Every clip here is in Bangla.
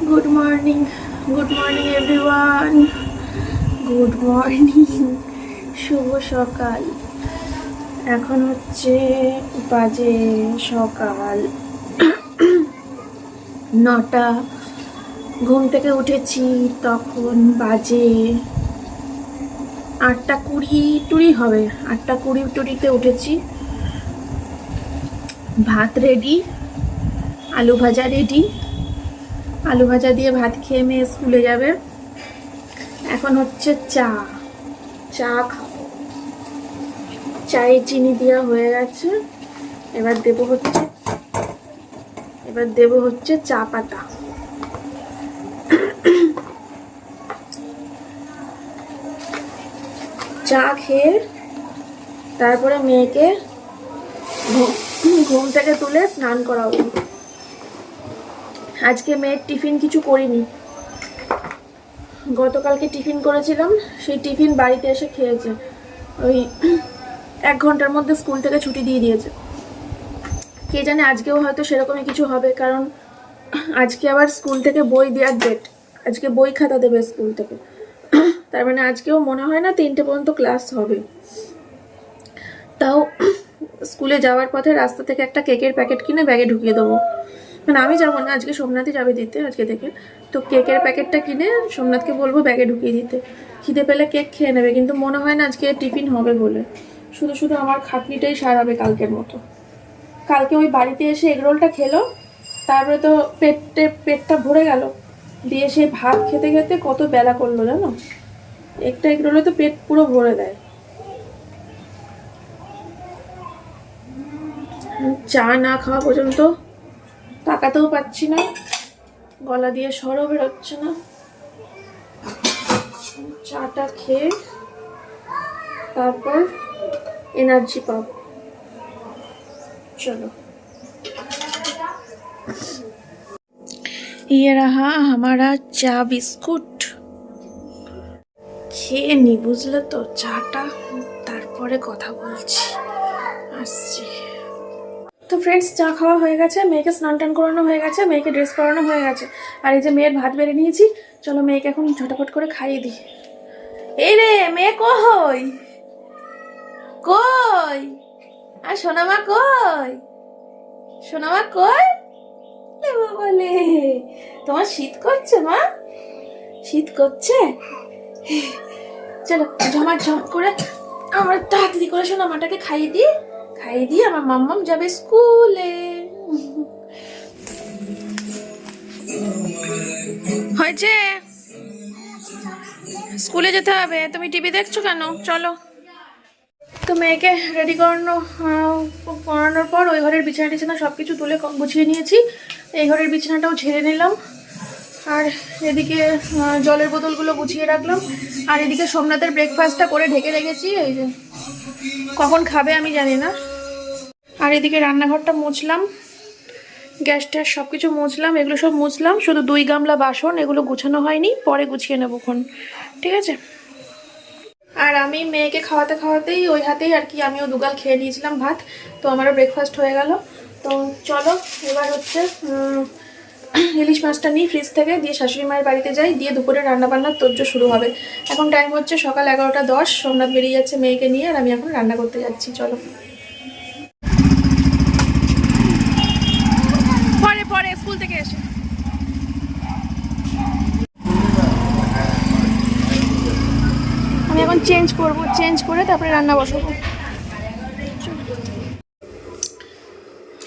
Good morning everyone. Good morning, শুভ সকাল। এখন হচ্ছে বাজে সকাল 9টা। ঘুম থেকে উঠেছি তখন বাজে 8:20 হবে। 8:20 উঠেছি। ভাত রেডি, আলু ভাজা রেডি। আলু ভাজা দিয়ে ভাত খেয়ে মেয়ে স্কুলে যাবে। এখন হচ্ছে চা খাবো। চায়ে চিনি দেওয়া হয়ে গেছে। এবার দেব হচ্ছে চা পাতা। চা খেয়ে তারপরে মেয়েকে ঘুম থেকে তুলে স্নান করাবো। আজকে মেয়ের টিফিন কিছু করিনি। গতকালকে টিফিন করেছিলাম, সেই টিফিন বাড়িতে এসে খেয়েছে। ওই 1 ঘন্টার মধ্যে স্কুল থেকে ছুটি দিয়ে দিয়েছে। কে জানে আজকেও হয়তো সেরকমই কিছু হবে, কারণ আজকে আবার স্কুল থেকে বই দেওয়ার ডেট। আজকে বই খাতা দেবে স্কুল থেকে। তার মানে আজকেও মনে হয় না 3টে পর্যন্ত ক্লাস হবে। তাও স্কুলে যাওয়ার পথে রাস্তা থেকে একটা কেকের প্যাকেট কিনে ব্যাগে ঢুকিয়ে দেবো। মানে আমি যাবো না, আজকে সোমনাথই যাবে দিতে আজকে থেকে। তো কেকের প্যাকেটটা কিনে সোমনাথকে বলবো ব্যাগে ঢুকিয়ে দিতে। খিদে পেলে কেক খেয়ে নেবে, কিন্তু মনে হয় না আজকে টিফিন হবে বলে। শুধু আমার খাটনিটাই সারাবে কালকের মতো। কালকে ওই বাড়িতে এসে এগরোলটা খেলো, তারপরে তো পেটটা ভরে গেল। দিয়ে সে ভাত খেতে খেতে কত বেলা করলো জানো। একটা এগরোলে তো পেট পুরো ভরে দেয়। চা না খাওয়া পর্যন্ত তাকাতেও পাচ্ছি না, গলা দিয়ে স্বরও বেরোচ্ছে না। চাটা খেয়ে তারপর এনার্জি পাব। চলো, ये रहा हमारा चा बिस्कुट। খেয়ে নি, বুঝলে তো চাটা, তারপরে কথা বলছি, আসছি। তো ফ্রেন্ডস, চা খাওয়া হয়ে গেছে, মেয়েকে স্নান টান করানো হয়ে গেছে, মেয়েকে ড্রেস পরানো হয়ে গেছে। আর এই যে মেয়ের ভাত বেড়ে নিয়েছি, চলো মেয়েকে এখন ঝটাপট করে খাইয়ে দিই। এই রে মেয়ে, কই কই আর সোনামা কই? সোনামা কই? বলে তোমার শীত করছে মা? শীত করছে? চলো ঝমাঝম করে আমরা তাড়াতাড়ি করে সোনামাটাকে খাইয়ে দিয়ে আমার মাম্মাম যাবে স্কুলে। হয়েছে, স্কুলে যেতে হবে। তুমি টিভি দেখছো কেন? চলো। তো মেয়েকে রেডি করানোর পর ওই ঘরের বিছানা সব কিছু তুলে গুছিয়ে নিয়েছি। এই ঘরের বিছানাটাও ঝেড়ে নিলাম। আর এদিকে জলের বোতলগুলো গুছিয়ে রাখলাম। আর এদিকে সোমনাথের ব্রেকফাস্টটা করে ঢেকে রেখেছি। এই যে কখন খাবে আমি জানি না। আর এদিকে রান্নাঘরটা মুছলাম, গ্যাস ট্যাস সব কিছু মুছলাম, এগুলো সব মুছলাম। শুধু 2 গামলা বাসন, এগুলো গুছানো হয়নি, পরে গুছিয়ে নেবো খন। ঠিক আছে। আর আমি মেয়েকে খাওয়াতেই ওই হাতেই আর কি আমিও 2 গাল খেয়ে নিয়েছিলাম ভাত। তো আমারও ব্রেকফাস্ট হয়ে গেল। তো চলো এবার হচ্ছে ইলিশ মাছটা নিই ফ্রিজ থেকে, দিয়ে শাশুড়ি মায়ের বাড়িতে যাই, দিয়ে দুপুরে রান্নাবান্নার তোড়জোড় শুরু হবে। এখন টাইম হচ্ছে সকাল 11টা 10। সোমনাথ বেরিয়ে যাচ্ছে মেয়েকে নিয়ে, আর আমি এখন রান্না করতে যাচ্ছি। চলো, পরে স্কুল থেকে এসে আমি এখন চেঞ্জ করে তারপরে রান্না বসাবো।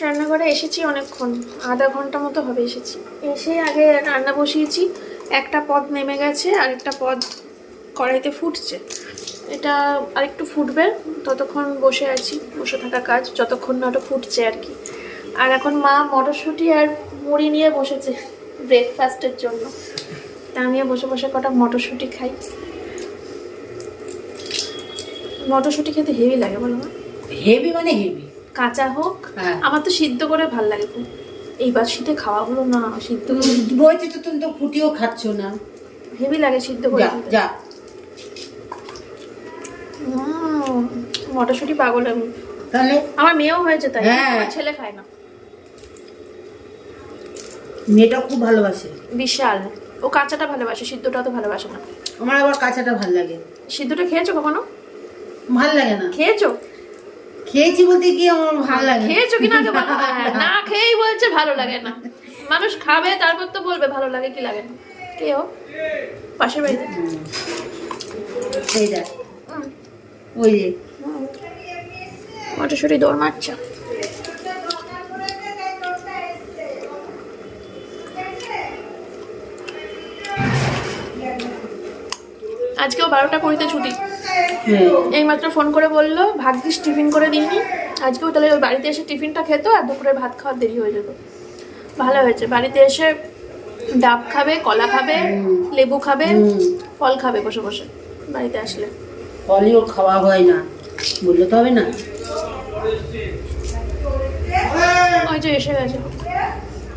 রান্নাঘরে এসেছি অনেকক্ষণ, আধা ঘন্টা মতো হবে এসেছি। এসে আগে রান্না বসিয়েছি, একটা পদ নেমে গেছে আর একটা পদ কড়াইতে ফুটছে। এটা আরেকটু ফুটবে, ততক্ষণ বসে থাকা কাজ, যতক্ষণ না ওটা ফুটছে আর কি। আর এখন মা মটরশুঁটি আর মুড়ি নিয়ে বসেছে ব্রেকফাস্টের জন্য। তা আমিও বসে কটা মটরশুঁটি খাই। মটরশুঁটি খেতে হেভি লাগে বলো না? হেভি মানে হেভি, কাঁচা হোক। আমার তো সিদ্ধ করে ভাল লাগে খুব। এইবার শীতে খাওয়া হলো না সিদ্ধ করে। বলছি তো তুমি তো ফুটিও খাচ্ছ না। হেভি লাগে সিদ্ধ করে। যা মটরশুঁটি পাগল আমি। তাহলে আমার মেয়েও হয়েছে তাই, আমার ছেলে খায় না। মেয়েটা খুব ভালোবাসে। বিশাল। ও কাঁচাটা ভালোবাসে, সিদ্ধটা তো ভালোবাসে না। আমার আবার কাঁচাটা ভালো লাগে। সিদ্ধটা খেয়েছো কখনো? ভাল লাগে না। খেয়েছো? খেয়েছি বলতে কি আমার ভালো লাগে। খেয়েছো কিনা আগে বলো। হ্যাঁ, না খেয়েই বলছে ভালো লাগে না। মানুষ খাবে তারপর তো বলবে ভালো লাগে কি লাগে না। কে ও? পাশের বাড়িতে? এই দেখ, ওই যে মটরশুঁটি দৌড় মারছে। আজকেও 12টা 20-তে ছুটি। এইমাত্র ফোন করে বললো ভাগ্যিস টিফিন করে দিইনি, আজকেও তাহলে ওই বাড়িতে এসে টিফিনটা খেত আর দুপুরে ভাত খাওয়ার দেরি হয়ে যেত। ভালো হয়েছে, বাড়িতে এসে ডাব খাবে, কলা খাবে, লেবু খাবে, ফল খাবে বসে বসে বাড়িতে আসলে। ফলই ওর খাওয়া হয় না, বললে তো হবে না। ওই যে এসে গেছে,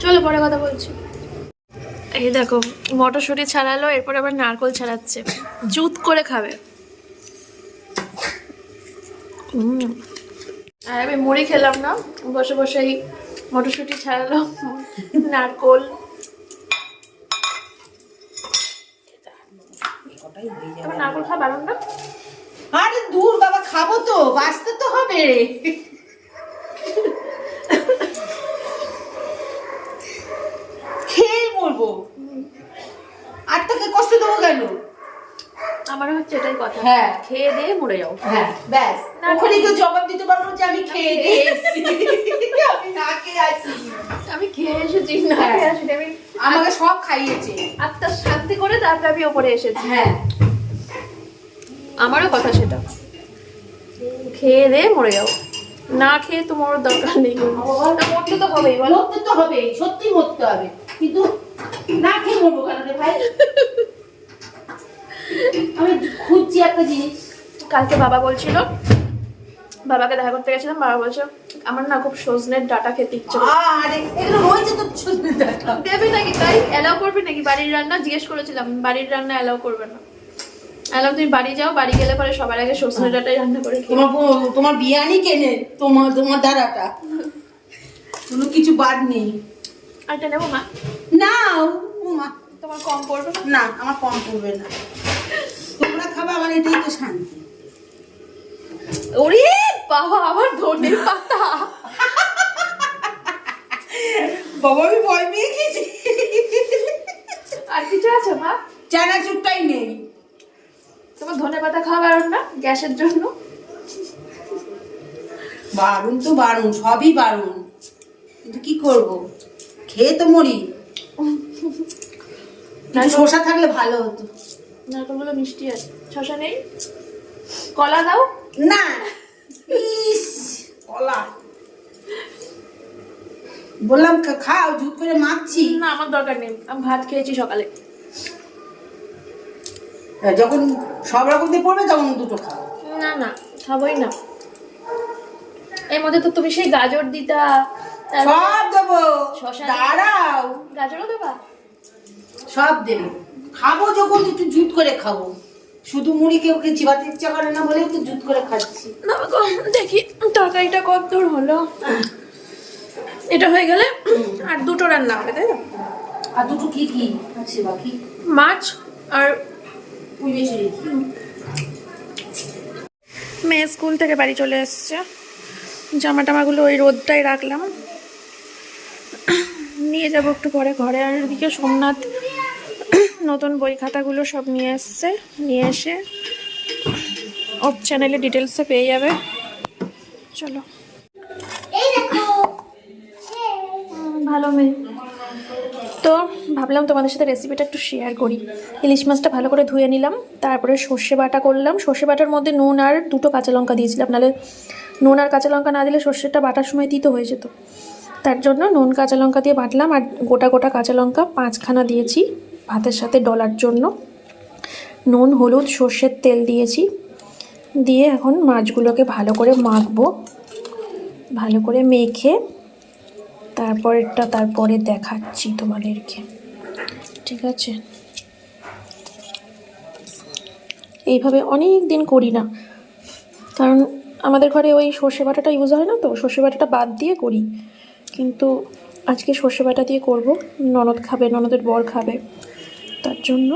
চলো পরে কথা বলছি। এই দেখো মটরশুঁটি ছাড়ালো, এরপর আবার নারকোল ছাড়াচ্ছে, জুত করে খাবে। আর আমি মুড়ি খেলাম না, বসে বসে এই মটরশুঁটি ছাড়ালো, নারকোল। এবার নারকোল খাওয়া বারণ না? আরে দূর বাবা, খাবো তো, বাঁচতে তো হবে। খেয়ে মরবো, আর তোকে কষ্ট দেবো কেন? আমারও হচ্ছে এটাই কথা। হ্যাঁ, খেয়ে দিয়ে মরে যাও। হ্যাঁ ব্যাস, ওখানে কেউ জবাব দিতে পারবো যে আমি খেয়ে দিয়ে এসেছি, আমি না খেয়ে আসি। আমি খেয়ে এসেছি, না খেয়ে আসি আমি। আমাকে সব খাইয়েছে, আত্মা শান্তি করে তারপরে আমি ওপরে এসেছি। হ্যাঁ আমারও কথা সেটা, খেয়ে দিয়ে মরে যাও, না খেয়ে তোমার দরকার নেই। মরতে তো হবেই বলো। মরতে তো হবে, সত্যি মরতে হবে, কিন্তু না খেয়ে মরবো কেন রে ভাই? আমি খুঁজছি একটা জিনিস। কালকে বাবা বলছিল, বাবাকে দেখা করতে গেছিলাম, বাবা বলছে আমার না খুব সজনের ডাটা খেতে ইচ্ছে করে। আরে এগুলো রয়েছে তো সজনে ডাঁটা। দেবে নাকি, তাই অ্যালাউ করবে নাকি বাড়ির রান্না? জিজ্ঞেস করেছিলাম, বাড়ির রান্না অ্যালাউ করবে না। অ্যালাউ, তুমি বাড়ি যাও, বাড়ি গেলে পরে সবার আগে সজনে ডাটাই রান্না করে খেয়ে। তোমার বিরিয়ানি কেনে, তোমার দ্বারাটা কোনো কিছু বাদ নেই। আরেকটা নেবো মা? না মা, তোমার কম পড়বে না? না আমার কম পড়বে না, তোমরা খাবে, আমার এটাই তো শান্তি। ওরে বাবা, আবার ধনের পাতা। বাবা আমি ভয় পেয়ে গেছি। আর কিছু আছে মা? চানাচুরটাই নেই। তোমার ধনে পাতা খাওয়া বারণ না গ্যাসের জন্য? বারণ তো বারণ, সবই বারণ, কিন্তু কি করব, খেয়ে তো মরি। একটু শসা থাকলে ভালো হতো। নারকেলগুলো মিষ্টি আছে, শসা নেই? কলা দাও না, ইস কলা বললাম খাও, জুত করে মাখছি। না, আমার দরকার নেই, আমি ভাত খেয়েছি সকালে। যখন সব রকম দিয়ে পড়বে তখন দুটো খাও। না না, খাবোই না। এর মধ্যে তো তুমি সেই গাজর দিতা। সব দেবো, শসা দাঁড়াও, গাজরও দেবা? সব দেবো, খাবো যখন একটু জুত করে খাবো। শুধু মুড়ি কেউ চিবাতে ইচ্ছা করে না বলেও তো জুত করে খাচ্ছি। না গো, দেখি তরকারিটা কত দূর হলো। এটা হয়ে গেলে আর দুটো রান্না হবে, তাই না? আর দুটো কি কি আছে বাকি? মাছ আর পুঁইমিশরি। মেয়ে স্কুল থেকে বাড়ি চলে এসছে, জামা টামাগুলো ওই রোদটাই রাখলাম, নিয়ে যাবো একটু পরে ঘরে। আর এদিকে সোমনাথ নতুন বই খাতাগুলো সব নিয়ে এসছে, নিয়ে এসে ওর চ্যানেলে ডিটেলসে পেয়ে যাবে। চলো, ভালো মেয়ে তো, ভাবলাম তোমাদের সাথে রেসিপিটা একটু শেয়ার করি। ইলিশ মাছটা ভালো করে ধুয়ে নিলাম, তারপরে সর্ষে বাটা করলাম। সর্ষে বাটার মধ্যে নুন আর 2টো কাঁচা লঙ্কা দিয়েছিলাম, নাহলে নুন আর কাঁচা লঙ্কা না দিলে সর্ষেটা বাটার সময় তিতো হয়ে যেত। তার জন্য নুন কাঁচা লঙ্কা দিয়ে বাটলাম, আর গোটা গোটা কাঁচা লঙ্কা 5খানা দিয়েছি ভাতের সাথে ডলার জন্য। নুন, হলুদ, সর্ষের তেল দিয়েছি, দিয়ে এখন মাছগুলোকে ভালো করে মাখবো। ভালো করে মেখে তারপরে দেখাচ্ছি তোমাদেরকে, ঠিক আছে? এইভাবে অনেক দিন করি না, কারণ আমাদের ঘরে ওই সর্ষে বাটাটা ইউজ হয় না, তো সর্ষে বাটাটা বাদ দিয়ে করি। কিন্তু আজকে সর্ষে বাটা দিয়ে করব, ননদ খাবে, ননদের বর খাবে, তার জন্য।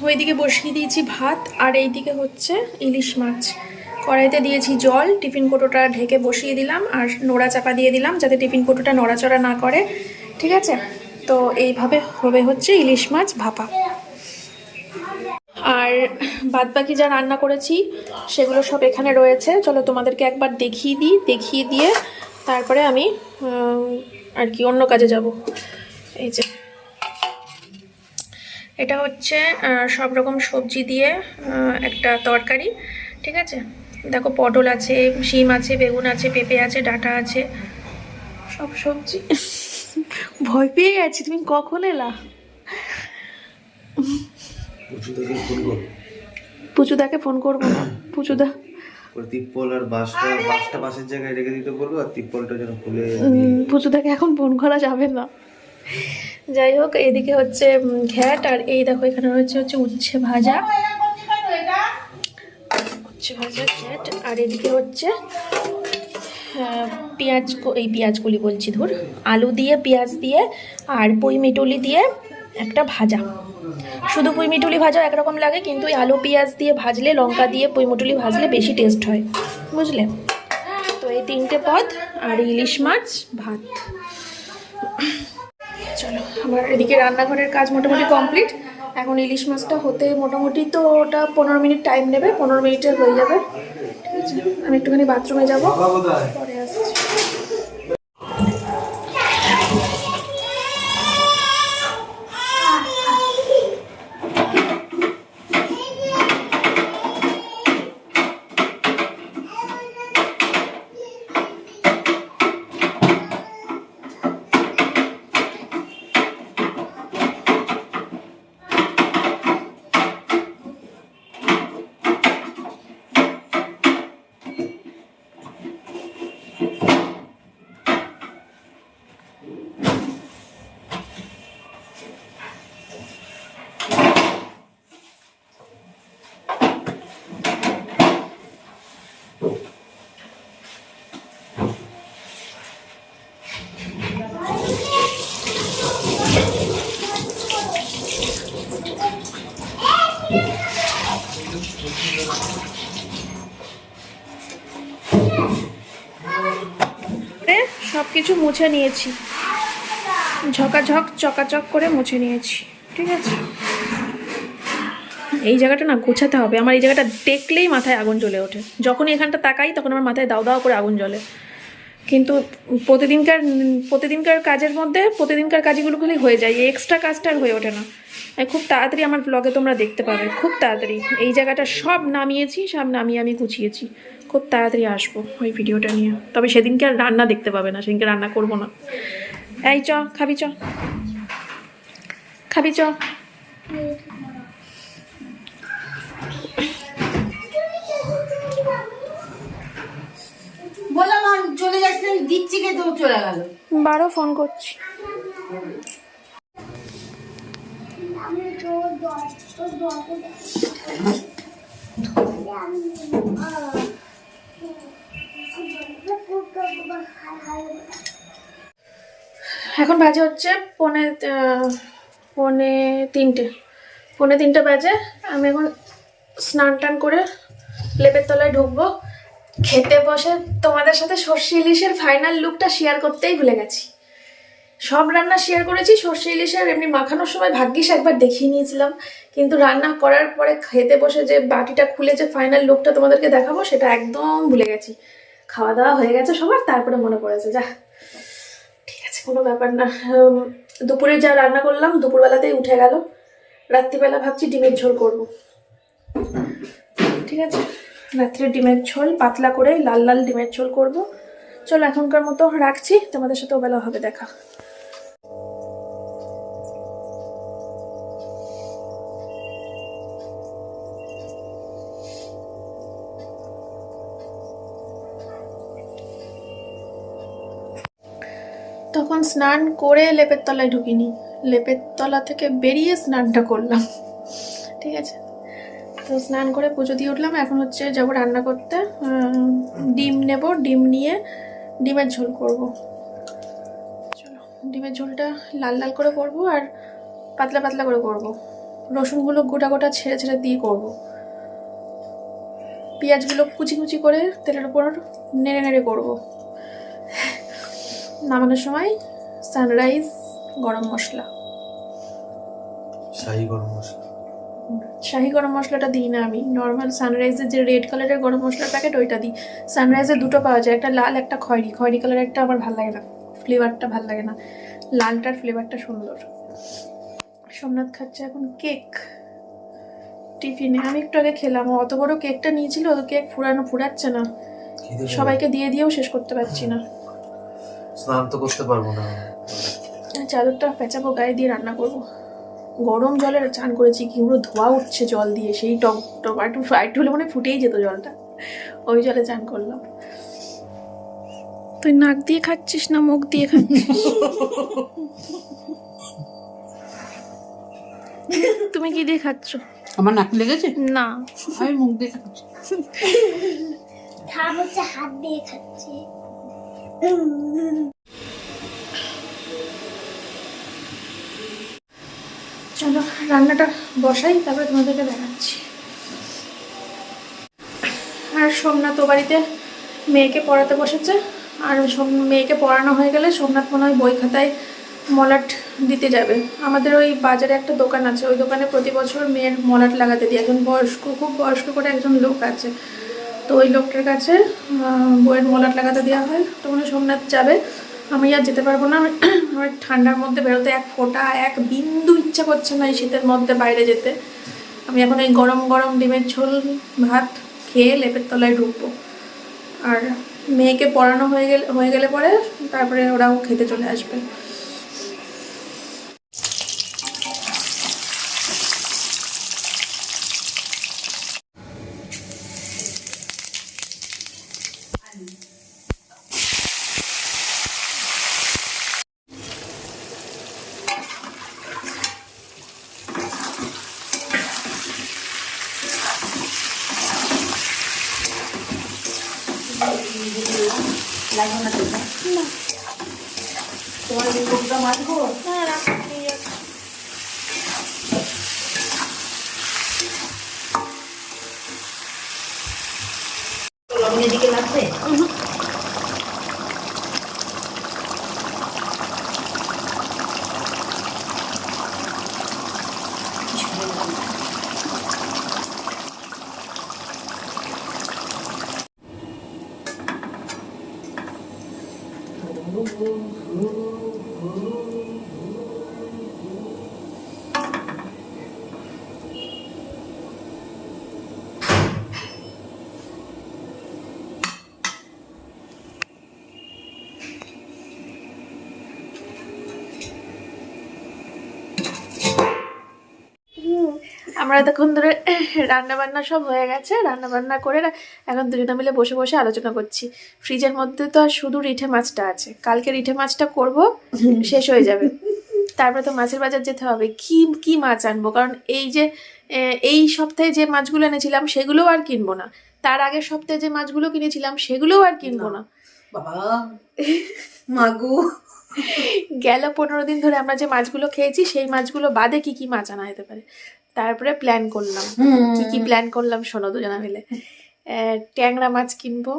ওইদিকে বসিয়ে দিয়েছি ভাত, আর এইদিকে হচ্ছে ইলিশ মাছ। কড়াইতে দিয়েছি জল, টিফিন কৌটোটা ঢেকে বসিয়ে দিলাম, আর নোড়া চাপা দিয়ে দিলাম যাতে টিফিন কৌটোটা নড়াচড়া না করে। ঠিক আছে, তো এইভাবে হবে হচ্ছে ইলিশ মাছ ভাপা। আর বাদবাকি যা রান্না করেছি সেগুলো সব এখানে রয়েছে। চলো তোমাদেরকে একবার দেখিয়ে দিই, দেখিয়ে দিয়ে তারপরে আমি আর কি অন্য কাজে যাব। এই যে এটা হচ্ছে সব রকম সবজি দিয়ে একটা তরকারি। ঠিক আছে, দেখো পটল আছে, শিম আছে, বেগুন আছে, পেঁপে আছে, ডাঁটা আছে, সব সবজি। ভয় পেয়ে গেছি, তুমি কখন এলা? পুচুদাকে ফোন করবো না, পুচুদা তিপ্পল আর বাসটা বাসের জায়গায় রেখে দিতে বলবো, আর তিপ্পলটা যেন খুলে। পুচুদাকে এখন ফোন করা যাবে না। যাই হোক, এদিকে হচ্ছে ঘ্যাট, আর এই দেখো এখানে রয়েছে হচ্ছে উচ্ছে ভাজা, উচ্ছে ভাজা ঘ্যাট। আর এদিকে হচ্ছে পেঁয়াজগুলি বলছি, ধুর, আলু দিয়ে, পেঁয়াজ দিয়ে আর পুঁই মিটুলি দিয়ে একটা ভাজা। শুধু পুঁই মিটুলি ভাজা একরকম লাগে, কিন্তু এই আলু পেঁয়াজ দিয়ে ভাজলে, লঙ্কা দিয়ে পুঁই মিটুলি ভাজলে বেশি টেস্ট হয়, বুঝলে? তো এই 3টে পদ, আর ইলিশ মাছ ভাত। চলো, আমার এদিকে রান্নাঘরের কাজ মোটামুটি কমপ্লিট। এখন ইলিশ মাছটা হতে মোটামুটি তো ওটা 15 মিনিট টাইম নেবে, 15 মিনিটে হয়ে যাবে। ঠিক আছে, আমি একটুখানি বাথরুমে যাবো, পরে আসছি। সব কিছু মুছে নিয়েছি, ঝকাঝক চকাচক করে মুছে নিয়েছি। ঠিক আছে, এই জায়গাটা না গোছাতে হবে। আমার এই জায়গাটা দেখলেই মাথায় আগুন জ্বলে ওঠে। যখনই এখানটা তাকাই তখন আমার মাথায় দাও দাও করে আগুন জ্বলে। কিন্তু প্রতিদিনকার কাজের মধ্যে প্রতিদিনকার কাজগুলো খালি হয়ে যায়, এই এক্সট্রা কাজটা আর হয়ে ওঠে না। খুব তাড়াতাড়ি আমার ব্লগে তোমরা দেখতে পাবে, খুব তাড়াতাড়ি এই জায়গাটা সব নামিয়েছি, সব নামিয়ে আমি গুছিয়েছি। খুব তাড়াতাড়ি আসবো ওই ভিডিওটা নিয়ে। তবে সেদিনকে আর রান্না দেখতে পাবে না, সেদিনকে রান্না করবো না। এই চ, খাবি চ, খাবি চ। বললাম আর চলে যাচ্ছে, দিচ্ছি কে, তো চলে গেল। 12 ফোন করছি। এখন বাজে হচ্ছে পৌনে 3টে বাজে। আমি এখন স্নান টান করে লেপের তলায় ঢুকবো। খেতে বসে তোমাদের সাথে সর্ষে ইলিশের ফাইনাল লুকটা শেয়ার করতেই ভুলে গেছি। সব রান্না শেয়ার করেছি, সর্ষে ইলিশের এমনি মাখানোর সময় ভাগ্যিস একবার দেখিয়ে নিয়েছিলাম, কিন্তু রান্না করার পরে খেতে বসে যে বাটিটা খুলে যে ফাইনাল লুকটা তোমাদেরকে দেখাবো সেটা একদম ভুলে গেছি। খাওয়া দাওয়া হয়ে গেছে সবার, তারপরে মনে পড়েছে। যা, ঠিক আছে, কোনো ব্যাপার না। দুপুরে যা রান্না করলাম দুপুরবেলাতেই উঠে গেল। রাত্রিবেলা ভাবছি ডিমের ঝোল করব। ঠিক আছে, রাত্রে ডিমের ঝোল পাতলা করে লাল লাল ডিমের ঝোল করব। চলো এখনকার মতো রাখছি, তোমাদের সাথে ওবেলা হবে দেখা। তখন স্নান করে লেপের তলায় ঢুকিনি, লেপের তলা থেকে বেরিয়ে স্নানটা করলাম। ঠিক আছে, তো স্নান করে পুজো দিয়ে উঠলাম, এখন হচ্ছে যাবো রান্না করতে। ডিম নেব, ডিম নিয়ে ডিমের ঝোল করব। চলো, ডিমের ঝোলটা লাল লাল করে করব আর পাতলা পাতলা করে করব। রসুনগুলো গোটা গোটা ছেড়ে ছেড়ে দিয়ে করব। পেঁয়াজগুলো কুচি কুচি করে তেলের উপর নেড়ে নেড়ে করব। নামানোর সময় সানরাইজ গরম মশলা, শাহি গরম মশলা। শাহি গরম মশলাটা দিই না আমি, নর্মাল সানরাইজের যে রেড কালারের গরম মশলার প্যাকেট ওইটা দিই। সানরাইজের দুটো পাওয়া যায়, একটা লাল একটা খয়েরি। খয়েরি কালারের একটা আমার ভালো লাগে না, ফ্লেভারটা ভালো লাগে না, লালটার ফ্লেভারটা সুন্দর। সোমনাথ খাচ্ছে এখন কেক টিফিনে। আমি একটু আগে খেলাম, অত বড় কেকটা নিয়েছিল, কেক ফুরাচ্ছে না, সবাইকে দিয়ে দিয়েও শেষ করতে পারছি না। স্নান তো করতে পারবো না, চাদরটা পেঁচাবো, গায়ে দিয়ে রান্না করবো। গরম জলের চান করেছি, কি পুরো ধোয়া উঠছে জল দিয়ে, সেই টক টক একটু হলে মনে ফুটেই যেত জলটা, ওই জলে চান করলাম। তুই নাক দিয়ে খাচ্ছিস না মুখ দিয়ে খাচ্ছিস? তুমি কি দিয়ে খাচ্ছ? আমার নাক লেগেছে না, আমি মুখ দিয়ে খাচ্ছি। ঠাম হচ্ছে হাত দিয়ে খাচ্ছে। চলো রান্নাটা বসাই, তারপরে তোমাদেরকে দেখাচ্ছি। আর সোমনাথ ও বাড়িতে মেয়েকে পড়াতে বসেছে, আর মেয়েকে পড়ানো হয়ে গেলে সোমনাথ মনে হয় বই খাতায় মলাট দিতে যাবে। আমাদের ওই বাজারে একটা দোকান আছে, ওই দোকানে প্রতি বছর মেয়ের মলাট লাগাতে দিই। একজন বয়স্ক, খুব বয়স্ক করে একজন লোক আছে, তো ওই লোকটার কাছে বইয়ের মলাট লাগাতে দেওয়া হয়। তো মনে হয় সোমনাথ যাবে, আমি আর যেতে পারবো না। আমার ঠান্ডার মধ্যে বেরোতে এক ফোঁটা এক বিন্দু ইচ্ছা করছে না এই শীতের মধ্যে বাইরে যেতে। আমি এখন এই গরম গরম ডিমের ঝোল ভাত খেয়ে লেপের তলায় ঢুকবো। আর মেয়েকে পড়ানো হয়ে গেলে পরে তারপরে ওরাও খেতে চলে আসবে। লাগবে না তোটা? তোমার এই মুখটা মারবো? লবণ এদিকে লাগবে? আমরা এতক্ষণ ধরে রান্না বান্না সব হয়ে গেছে, রান্না বান্না করে এখন দুজনে মিলে বসে বসে আলোচনা করছি। ফ্রিজের মধ্যে তো আর শুধু রিঠে মাছটা আছে, কালকে রিঠে মাছটা করব, শেষ হয়ে যাবে। তারপরে তো মাছের বাজার যেতে হবে, কি কি মাছ আনবো, কারণ এই যে এই সপ্তাহে যে মাছগুলো এনেছিলাম সেগুলোও আর কিনবো না, তার আগের সপ্তাহে যে মাছগুলো কিনেছিলাম সেগুলোও আর কিনবো না। বাবা মাগু, গেল 15 দিন ধরে আমরা যে মাছগুলো খেয়েছি সেই মাছগুলো বাদে কি কি মাছ আনা যেতে পারে। তারপরে প্ল্যান করলাম, কি কি প্ল্যান করলাম শোনো দুজনা মিলে। ট্যাংরা মাছ কিনবো,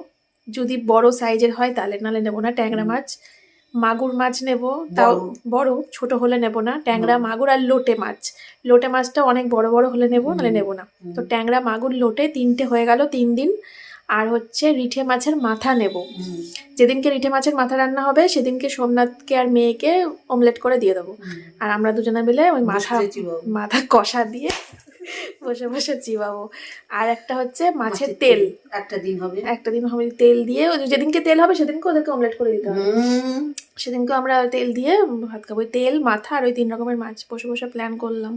যদি বড় সাইজের হয় তাহলে, নাহলে নেবো না ট্যাংরা মাছ। মাগুর মাছ নেব, তাও বড়, ছোট হলে নেব না। ট্যাংরা, মাগুর আর লোটে মাছ। লোটে মাছটা অনেক বড় বড় হলে নেব, নাহলে নেব না। তো ট্যাংরা, মাগুর, লোটে 3টে হয়ে গেল 3 দিন। আর হচ্ছে রিঠে মাছের মাথা নেব। যেদিনকে রিঠে মাছের মাথা রান্না হবে সেদিনকে সোমনাথকে আর মেয়েকে অমলেট করে দিয়ে দেবো, আর আমরা দুজনে মিলে ওই মাথা কষা দিয়ে বসে বসে চিবাবো। আর একটা হচ্ছে মাছের তেল, একটা দিন হবে তেল দিয়ে, যেদিনকে তেল হবে সেদিনকে ওদেরকে অমলেট করে দিতে হবে। সেদিনকে আমরা তেল দিয়ে ভাত খাবো, তেল, মাথা আর ওই 3 রকমের মাছ। বসে বসে প্ল্যান করলাম।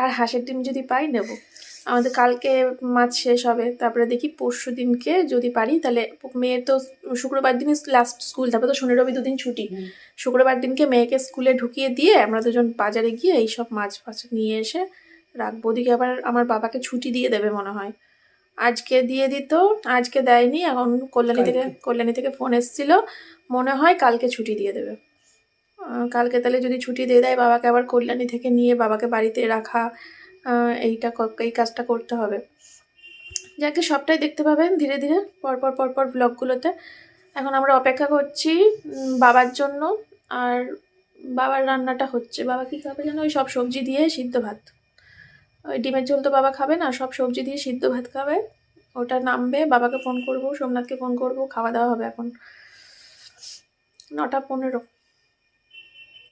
আর হাঁসের ডিম যদি পাই নেবো। আমাদের কালকে মাছ শেষ হবে, তারপরে দেখি পরশু দিনকে যদি পারি, তাহলে মেয়ের তো শুক্রবার দিনই লাস্ট স্কুল, তারপরে তো শনি রবি 2 দিন ছুটি। শুক্রবার দিনকে মেয়েকে স্কুলে ঢুকিয়ে দিয়ে আমরা দুজন বাজারে গিয়ে এইসব মাছ ফাছ নিয়ে এসে রাখবো। ওদিকে আবার আমার বাবাকে ছুটি দিয়ে দেবে মনে হয়, আজকে দিয়ে দিত, আজকে দেয়নি। এখন কল্যাণী থেকে ফোন এসেছিল, মনে হয় কালকে ছুটি দিয়ে দেবে। কালকে তাহলে যদি ছুটি দিয়ে দেয়, বাবাকে আবার কল্যাণী থেকে নিয়ে বাবাকে বাড়িতে রাখা, এই কাজটা করতে হবে। যাকে সবটাই দেখতে পাবেন ধীরে ধীরে পরপর ব্লগগুলোতে। এখন আমরা অপেক্ষা করছি বাবার জন্য, আর বাবার রান্নাটা হচ্ছে। বাবা কী খাবে যেন, ওই সব সবজি দিয়ে সিদ্ধ ভাত, ওই ডিমের ঝোল তো বাবা খাবে না, সব সবজি দিয়ে সিদ্ধ ভাত খাবে। ওটা নামবে, বাবাকে ফোন করব, সোমনাথকে ফোন করব, খাওয়া দাওয়া হবে। এখন 9:15।